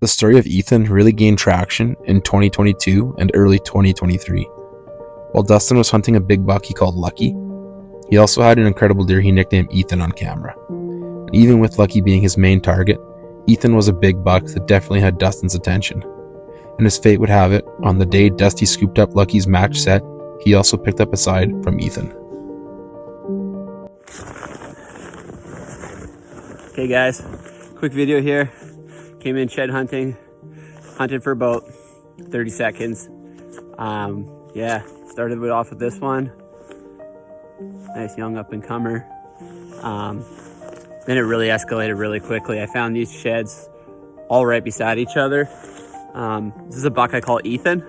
The story of Ethan really gained traction in 2022 and early 2023. While Dustin was hunting a big buck he called Lucky, he also had an incredible deer he nicknamed Ethan on camera. And even with Lucky being his main target, Ethan was a big buck that definitely had Dustin's attention. And as fate would have it, on the day Dusty scooped up Lucky's match set, he also picked up a side from Ethan. Okay guys, quick video here. Came in shed hunting, hunted for about 30 seconds. Yeah, started off with this one. Nice young up and comer. Then it really escalated really quickly. I found these sheds all right beside each other. This is a buck I call Ethan.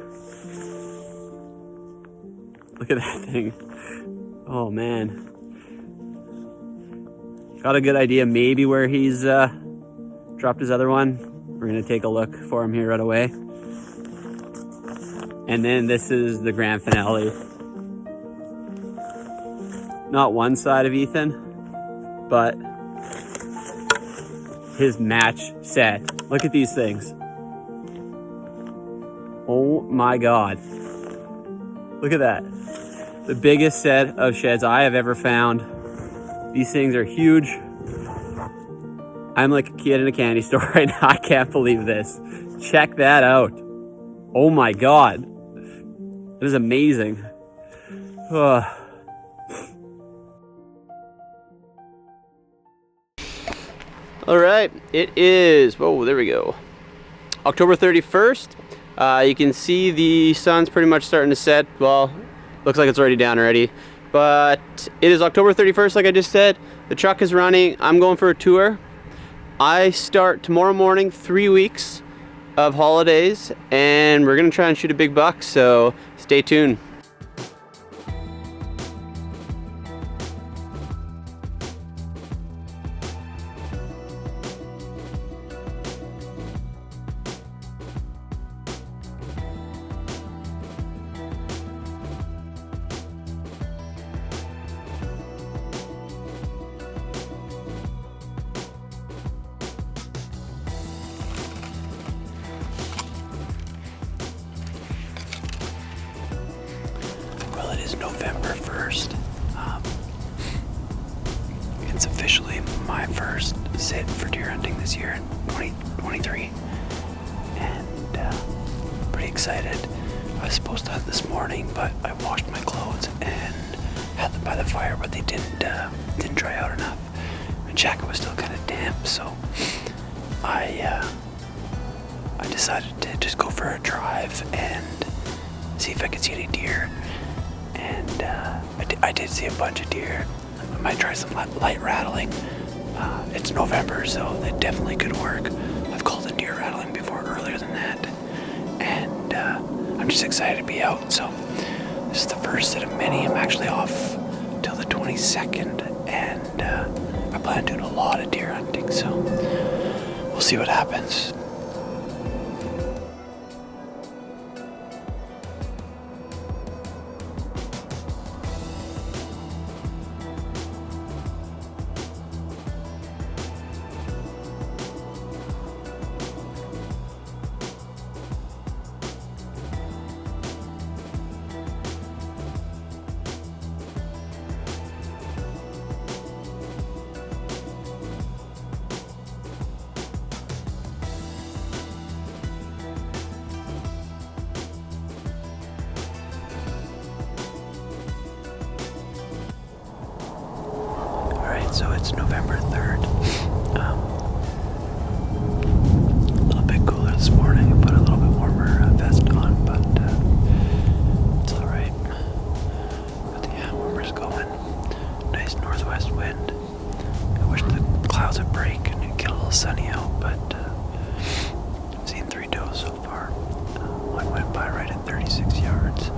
Look at that thing. Oh man. Got a good idea maybe where he's dropped his other one. We're gonna take a look for him here right away. And then this is the grand finale. Not one side of Ethan, but his match set. Look at these things. Oh my God. Look at that. The biggest set of sheds I have ever found. These things are huge. I'm like a kid in a candy store right now. I can't believe this. Check that out. Oh my God. That is amazing. All right, it is, whoa, there we go. October 31st. You can see the sun's pretty much starting to set. Well, looks like it's already down already. But it is October 31st, like I just said. The truck is running. I'm going for a tour. I start tomorrow morning, 3 weeks of holidays, and we're gonna try and shoot a big buck, so stay tuned. Well, it is November 1st. It's officially my first sit for deer hunting this year in 2023. And pretty excited. I was supposed to hunt this morning, but I washed my clothes and had them by the fire, but they didn't dry out enough. My jacket was still kind of damp, so I decided to just go for a drive and see if I could see any deer. And I did see a bunch of deer. I might try some light rattling. It's November, so that definitely could work. I've called a deer rattling before earlier than that. And I'm just excited to be out. So this is the first set of many. I'm actually off till the 22nd. And I plan on doing a lot of deer hunting. So we'll see what happens. So it's November 3rd. A little bit cooler this morning. I put a little bit warmer vest on, but it's alright. But yeah, warmer's going. Nice northwest wind. I wish the clouds would break and it'd get a little sunny out, but I've seen 3 does so far. One went by right at 36 yards.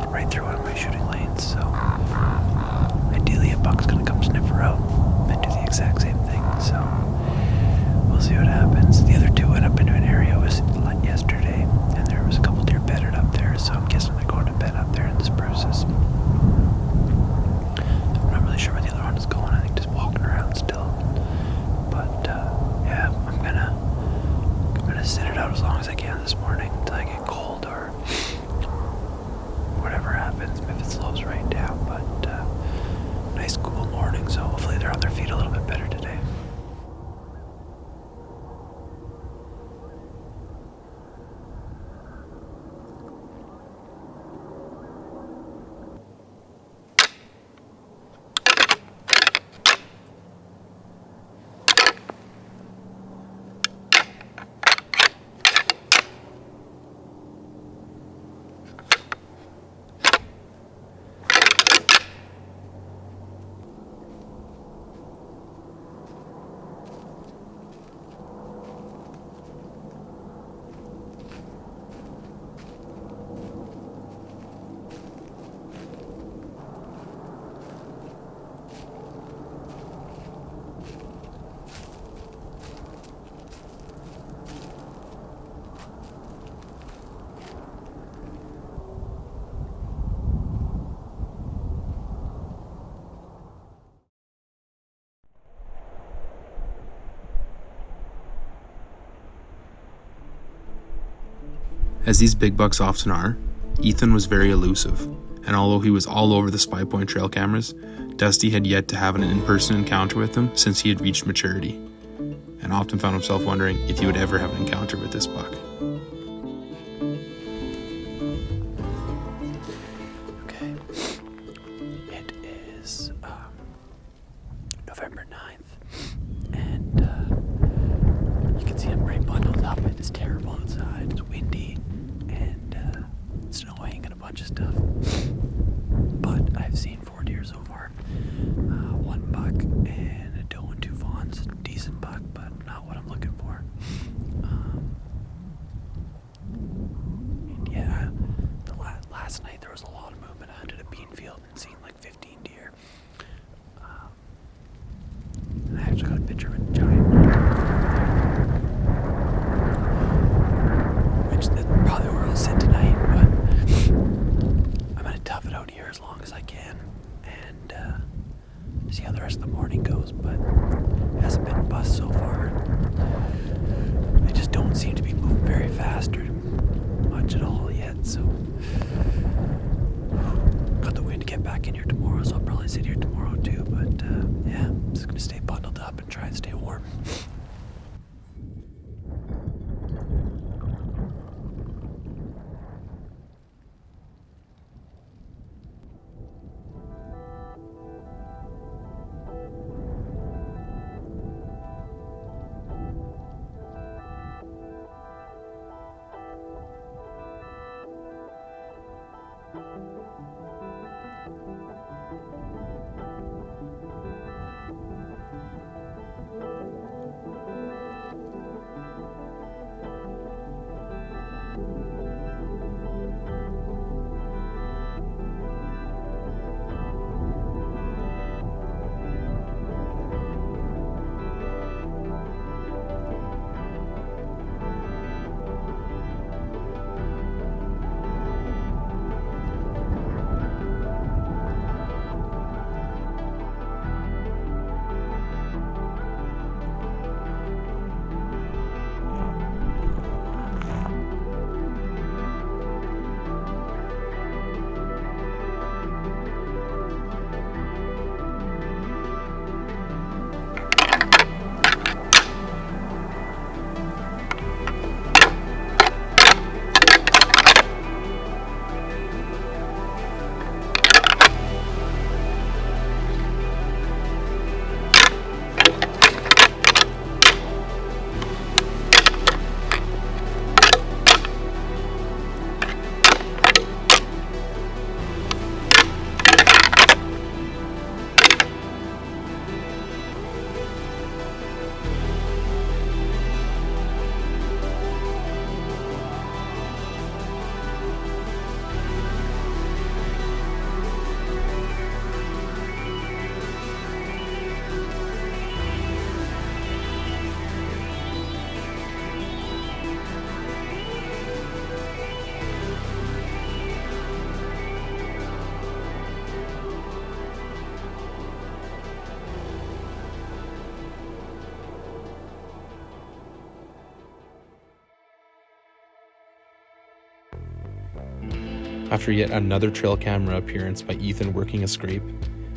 Right through one of my shooting lanes, so ideally a buck's gonna come sniff her out and do the exact same thing, so we'll see what happens. The other 2 went up into an area yesterday, and there was a couple deer bedded up there, so I'm guessing they're going to bed up there in the spruces. I'm not really sure where the other one is going. I think just walking around still, but yeah, As these big bucks often are, Ethan was very elusive, and although he was all over the Spy Point trail cameras, Dusty had yet to have an in-person encounter with them since he had reached maturity, and often found himself wondering if he would ever have an encounter with this buck. Okay, it is November 9th, and you can see I'm pretty bundled up. It is terrible outside, it's windy, and it's snowing and a bunch of stuff. But I've seen 4 deer so far. One buck and a doe and 2 fawns. Decent buck, but not what I'm looking for. And yeah, last night there was a lot of movement. I hunted a bean field and seen like 15 deer. I actually got a picture of a giant which is probably where I'll sit tonight, but I'm gonna tough it out here as long as I can and see how the rest of the morning goes, but it hasn't been a bust so far. They just don't seem to be moving very fast or much at all yet, so got the wind to get back in here tomorrow, so I'll probably sit here tomorrow too, but yeah, I'm just gonna stay bundled up and try and stay warm. After yet another trail camera appearance by Ethan working a scrape,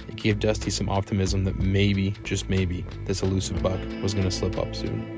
it gave Dusty some optimism that maybe, just maybe, this elusive buck was going to slip up soon.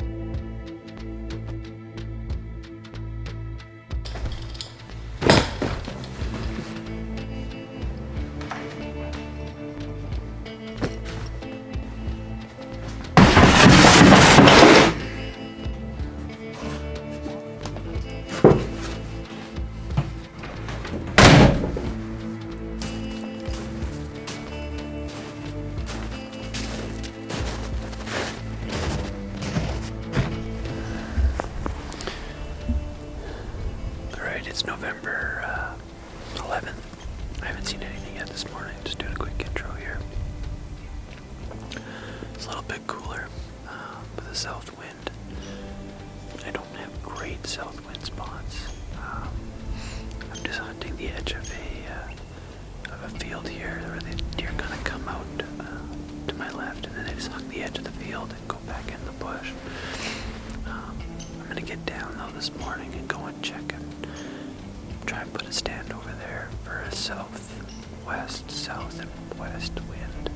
I put a stand over there for a south and west wind.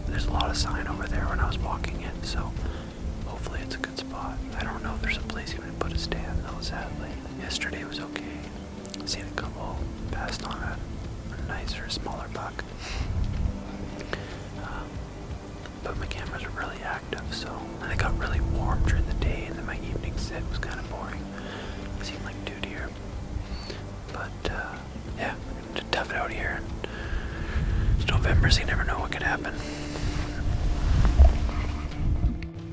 There's a lot of sign over there when I was walking in, so hopefully it's a good spot. I don't know if there's a place even to put a stand though, sadly. Yesterday was okay. Seen a couple, passed on a nicer, smaller buck. But my cameras were really active, so, and it got really warm during the day, and then my evening sit was kind of boring. It seemed like 2 deer. But, yeah, to tough it out here. It's November, so you never know what could happen.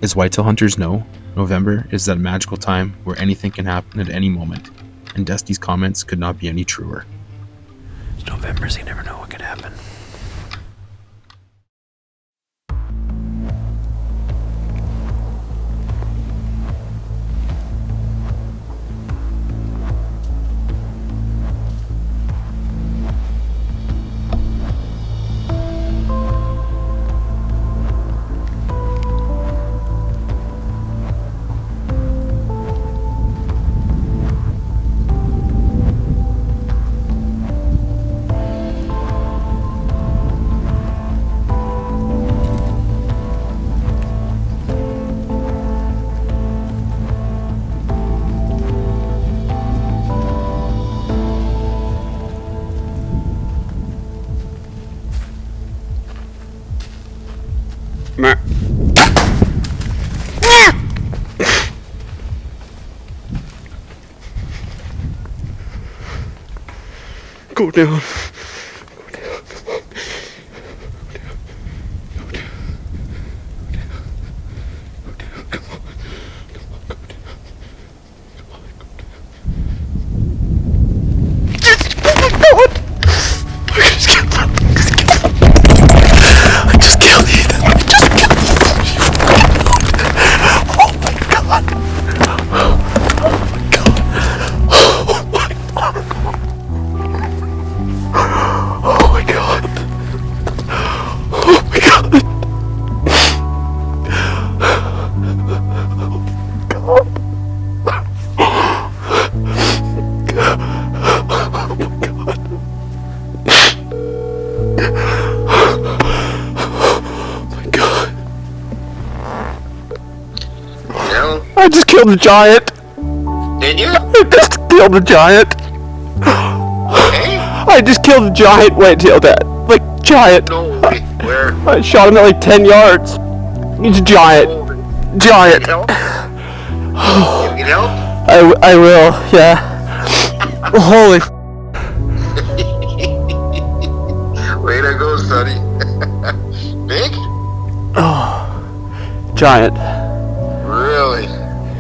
As whitetail hunters know, November is that magical time where anything can happen at any moment, and Dusty's comments could not be any truer. It's November, so you never know what could happen. Go down. I just killed a giant. Did you? I just killed a giant. Hey? I just killed a giant whitetail, Dad. Like, giant. No way. Where? I shot him at like 10 yards. He's giant. Oh, Giant. you need help? I will, yeah. Holy f***. Way to go, Sonny. Big? Oh, giant. Really?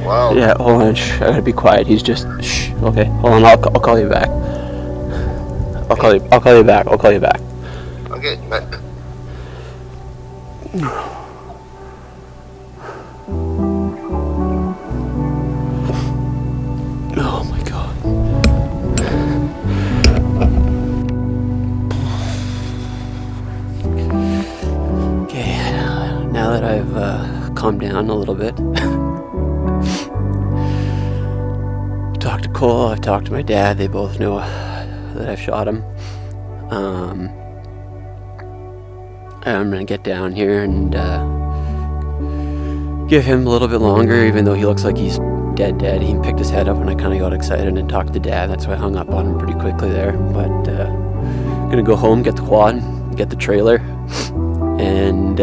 Wow. Yeah, hold on, shh. I gotta be quiet. He's just, shh. Okay, hold on, I'll call you back. I'll call you back. Okay, but... Oh my god. Okay, now that I've calmed down a little bit, talked to Cole, I've talked to my dad, they both know that I've shot him. I'm gonna get down here and give him a little bit longer, even though he looks like he's dead. He picked his head up and I kind of got excited and talked to Dad. That's why I hung up on him pretty quickly there. But gonna go home, get the quad, get the trailer, and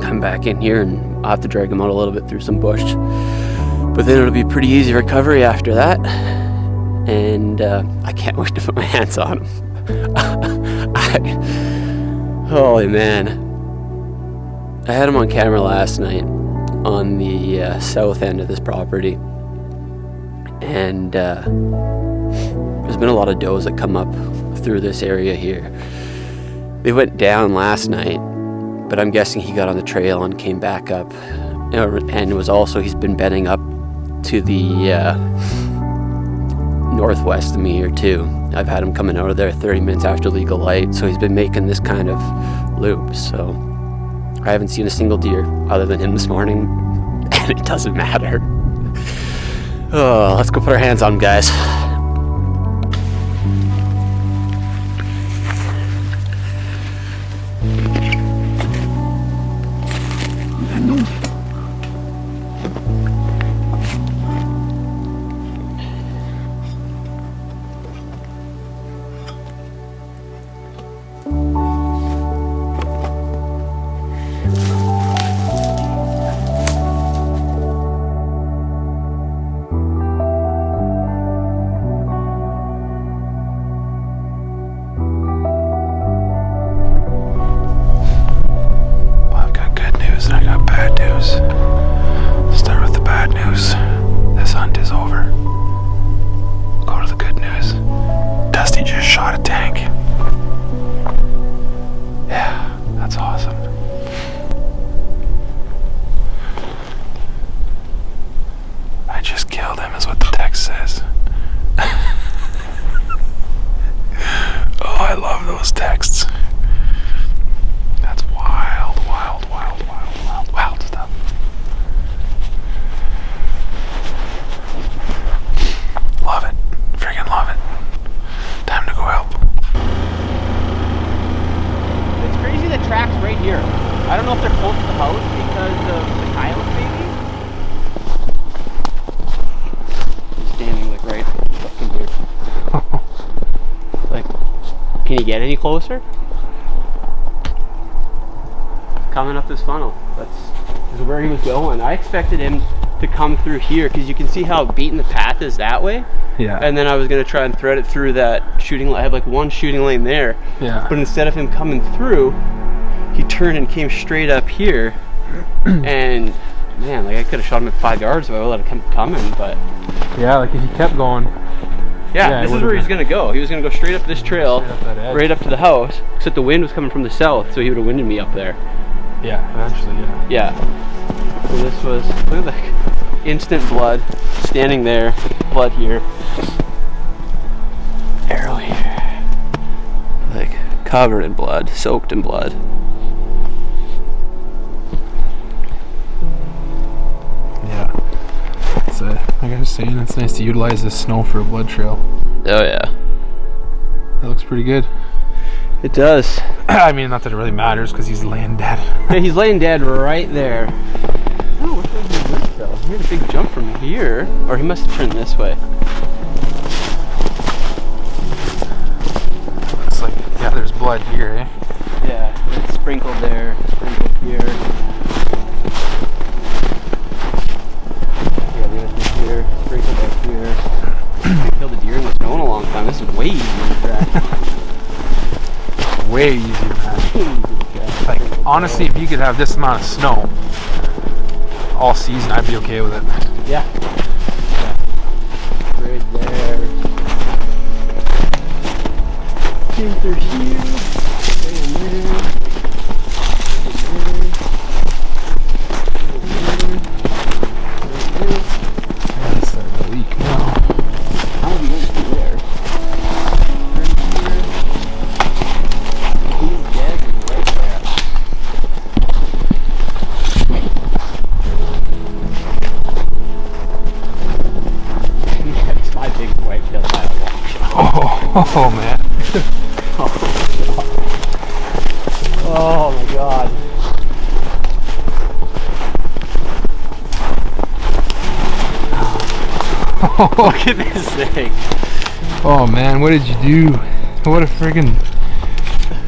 come back in here, and I'll have to drag him out a little bit through some bush. But then it'll be pretty easy recovery after that. And I can't wait to put my hands on him. Holy man. I had him on camera last night on the south end of this property, and there's been a lot of does that come up through this area here. They went down last night, but I'm guessing he got on the trail and came back up, and he's been bedding up to the northwest of me here too. I've had him coming out of there 30 minutes after legal light, so he's been making this kind of loop. So I haven't seen a single deer other than him this morning, and it doesn't matter. Oh, let's go put our hands on him, guys. here. I don't know if they're close to the house because of the coyote maybe. He's standing like right fucking here. Like, can you get any closer? Coming up this funnel. This is where he was going. I expected him to come through here because you can see how beaten the path is that way. Yeah. And then I was gonna try and thread it through that shooting lane. I have like one shooting lane there. Yeah. But instead of him coming through, he turned and came straight up here. And man, like I could have shot him at 5 yards if I would let him keep coming, but Yeah, like if he kept going. yeah, this is where he's gonna go. He was gonna go straight up this trail, Straight up that edge. right up to the house, except the wind was coming from the south, so he would have winded me up there. Yeah, eventually, yeah. Yeah. So this was, look at that, instant blood, standing there, blood here, arrow here, like covered in blood, soaked in blood. Yeah. It's like I was saying, it's nice to utilize this snow for a blood trail. Oh yeah. That looks pretty good. It does. I mean, not that it really matters because he's laying dead. Yeah, he's laying dead right there. Oh, which way did he went though? He had a big jump from here, or he must have turned this way. Looks like, yeah, there's blood here, eh? Yeah, it's sprinkled there, sprinkled here. Yeah, there's here, sprinkled up here. I haven't killed a deer in the snow in a long time. This is way easier to track. Way easier, man. Like, honestly, if you could have this amount of snow all season, I'd be okay with it. Yeah. Right there. Came through here. Right there. That's starting to leak now. How are we going through there? He's dead right there. It's my big whitetail by a long shot. Oh man. Oh my god. Look at this thing. Oh man, what did you do? What a friggin'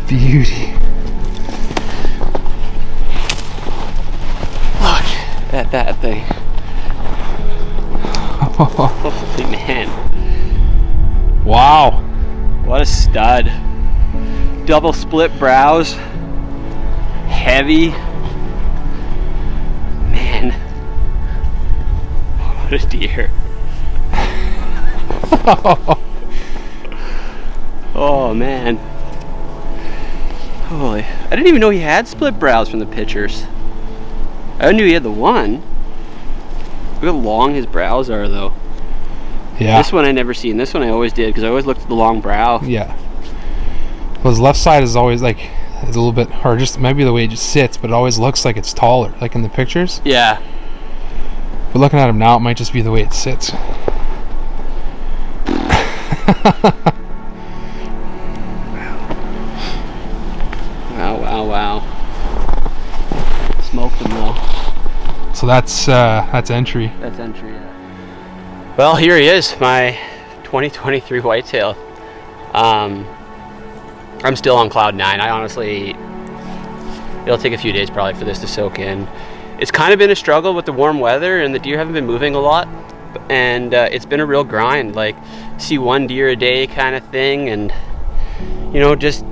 beauty. Look at that thing. Holy man. Wow. What a stud. Double split brows. Heavy. Man. What a deer. Oh man. Holy. I didn't even know he had split brows from the pictures. I knew he had the one. Look how long his brows are though. Yeah. This one I never seen. This one I always did because I always looked at the long brow. Yeah. Well, his left side is always like, it's a little bit, or just maybe the way it just sits, but it always looks like it's taller, like in the pictures. Yeah. But looking at him now, it might just be the way it sits. Wow, wow. Smoked him though. So that's entry. That's entry, yeah. Well, here he is, my 2023 whitetail. I'm still on cloud 9. I honestly, it'll take a few days probably for this to soak in. It's kind of been a struggle with the warm weather and the deer haven't been moving a lot. And it's been a real grind, like see one deer a day kind of thing, and you know, just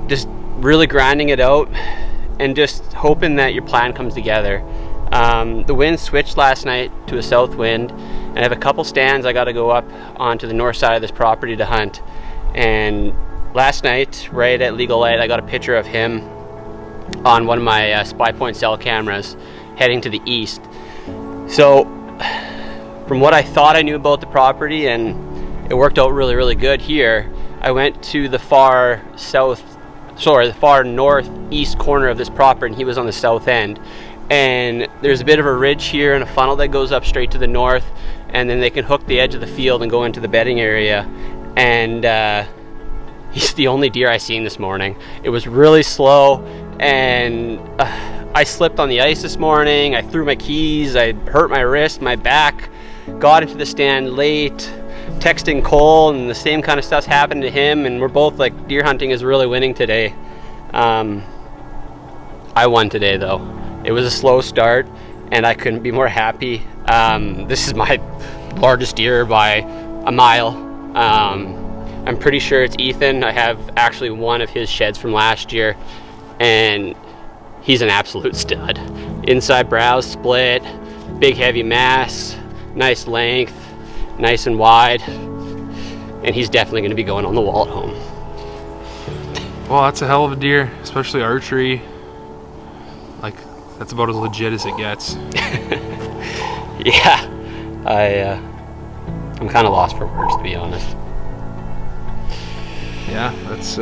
really grinding it out and just hoping that your plan comes together. The wind switched last night to a south wind, and I have a couple stands I got to go up onto the north side of this property to hunt. And last night, right at legal light, I got a picture of him on one of my spy point cell cameras heading to the east. So from what I thought I knew about the property, and it worked out really, really good here, I went to the far northeast corner of this property, and he was on the south end. And there's a bit of a ridge here and a funnel that goes up straight to the north, and then they can hook the edge of the field and go into the bedding area. And he's the only deer I seen this morning. It was really slow. and I slipped on the ice this morning. I threw my keys, I hurt my wrist, my back, got into the stand late, texting Cole, and the same kind of stuff's happened to him, and we're both like, deer hunting is really winning today. I won today though. It was a slow start and I couldn't be more happy. This is my largest deer by a mile. I'm pretty sure it's Ethan. I have actually one of his sheds from last year, and he's an absolute stud. Inside brows split, big heavy mass, nice length, nice and wide, and he's definitely going to be going on the wall at home. Well, that's a hell of a deer, especially archery. Like, that's about as legit as it gets. Yeah, I'm kind of lost for words, to be honest. Yeah, that's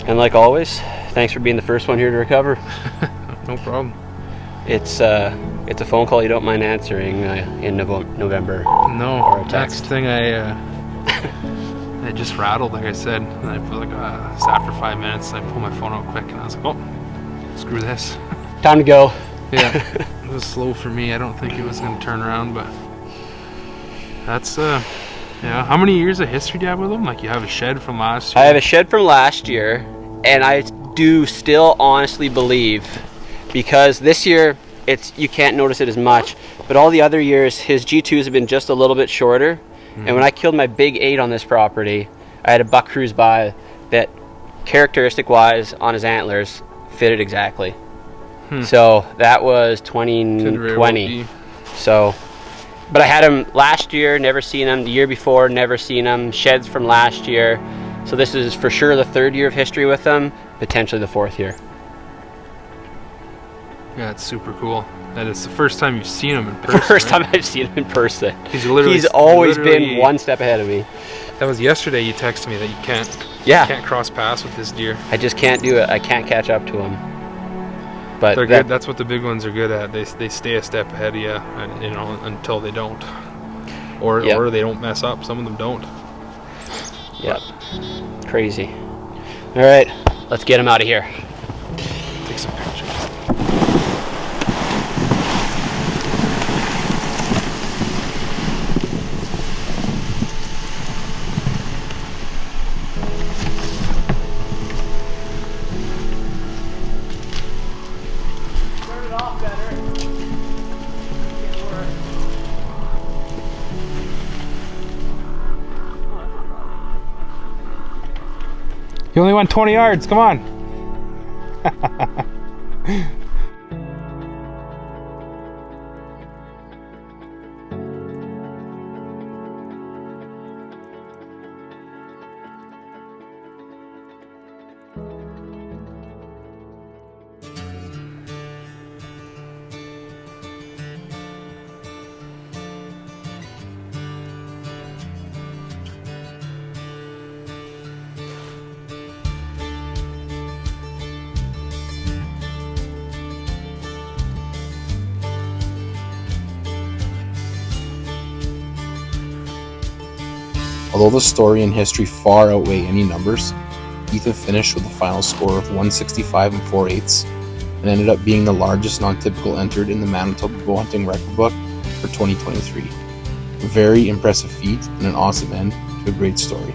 And like always, thanks for being the first one here to recover. no problem. It's a phone call you don't mind answering in November. No, or a that's text. the thing. I just rattled, like I said, and I feel like it's after 5 minutes. I pulled my phone out quick, and I was like, oh, screw this. Time to go. Yeah, it was slow for me. I don't think it was going to turn around, but that's yeah. How many years of history do you have with them? Like, you have a shed from last year? I have a shed from last year, and I do still honestly believe, because this year you can't notice it as much, but all the other years his G2s have been just a little bit shorter. And when I killed my big 8 on this property, I had a buck cruise by that, characteristic wise on his antlers, fitted exactly. So that was 2020. So, but I had him last year, never seen him. The year before, never seen him. Sheds from last year. So this is for sure the 3rd year of history with him, potentially the 4th year. Yeah, it's super cool. And it's the first time you've seen him in person. First right? time I've seen him in person. He's always been one step ahead of me. That was yesterday. You texted me that you can't cross paths with this deer. I just can't do it. I can't catch up to him. But They're good. That's what the big ones are good at. They stay a step ahead of you, and, you know, until they don't, or they don't mess up. Some of them don't. Yep. Crazy. All right, let's get him out of here. Take some pictures. You only went 20 yards, come on. Although the story and history far outweigh any numbers, Ethan finished with a final score of 165 4/8 and ended up being the largest non-typical entered in the Manitoba Bowhunting record book for 2023. A very impressive feat and an awesome end to a great story.